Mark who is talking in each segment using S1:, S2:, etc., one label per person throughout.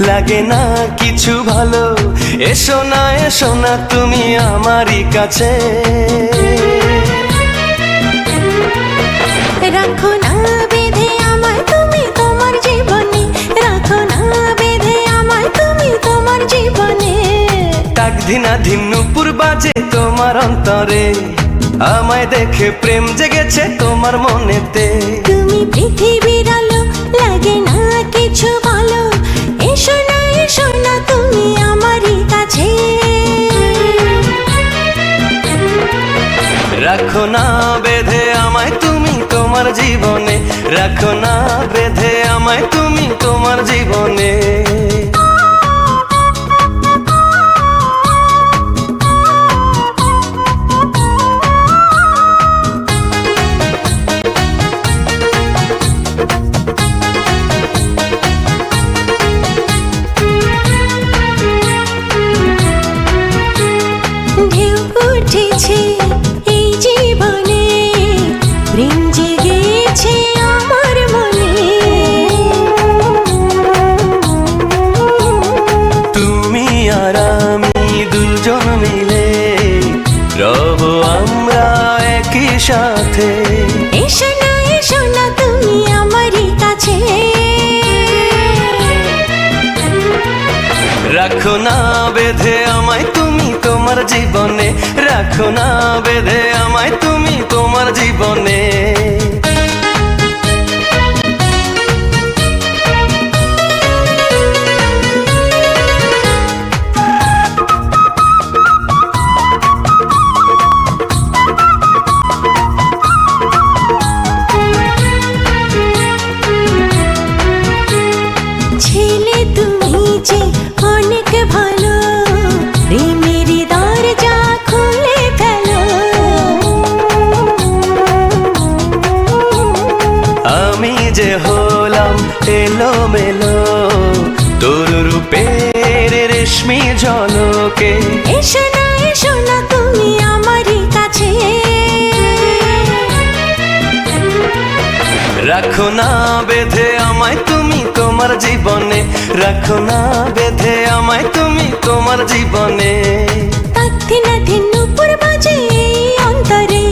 S1: লাগে না কিছু ভালো, এসো না তুমি আমারই কাছে।
S2: রাখো না বেঁধে আমায় তুমি তোমার জীবনে, রাখো না বেঁধে আমায় তুমি তোমার জীবনে।
S1: টাক ধিনা ধিন নূপুর বাজে তোমার অন্তরে, আমায় দেখে প্রেম জেগেছে তোমার মনেতে।
S2: তুমি পৃথিবীর আলো, লাগে না কিছু ভালো, এসো না তুমি আমারই কাছে।
S1: রাখো না বেঁধে আমায় তুমি তোমার জীবনে, রাখো না বেঁধে আমায় তুমি তোমার জীবনে।
S2: ঢেউ উঠেছে এই জীবনে, প্রেম জেগেছে আমার মনে।
S1: তুমি আর আমি দুজন মিলে রব আমরা একই সাথে।
S2: এসো না তুমি আমারই কাছে।
S1: রাখো না বেঁধে আমায় তুমি তোমার জীবনে, রাখো না বেঁধে আমায় তুমি তোমার জীবনে।
S2: ছেলে তুমি যে অনেক ভালো, প্রেমের দরজা খুলে ফেলো।
S1: আমি যে হলাম এলোমেলো, তোর রূপের রেশমি ঝলকে।
S2: এসো না তুমি আমারই কাছে।
S1: রাখো না বেঁধে আমায় তুমি তোমার জীবনে, রাখো না বেঁধে আমায় তুমি তোমার জীবনে।
S2: টাক ধিনা ধিন নূপুর বাজে এই অন্তরে,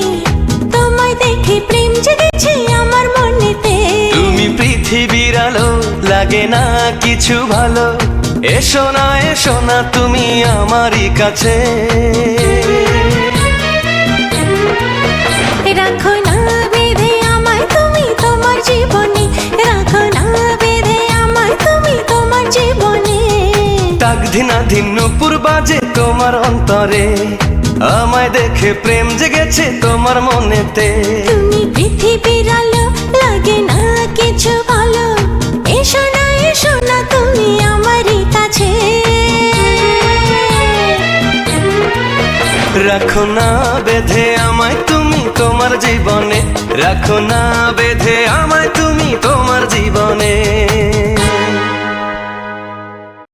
S2: তোমায় দেখে প্রেম জেগেছে আমার মনেতে।
S1: তুমি পৃথিবীর আলো, লাগে না কিছু ভালো, এসো না তুমি আমারই কাছে।
S2: রাখো না বেঁধে আমায় তুমি তোমার জীবনে, রাখো না বেঁধে আমায় তুমি তোমার জীবনে।
S1: টাক ধিনা ধিন নূপুর বাজে তোমার অন্তরে, আমায় দেখে প্রেম জেগেছে তোমার মনেতে।
S2: তুমি পৃথিবীর আলো, লাগে না কিছু ভালো, এসো না তুমি আমারই কাছে।
S1: রাখো না বেঁধে আমায় তুমি তোমার জীবনে, রাখো না বেঁধে আমায় তুমি তোমার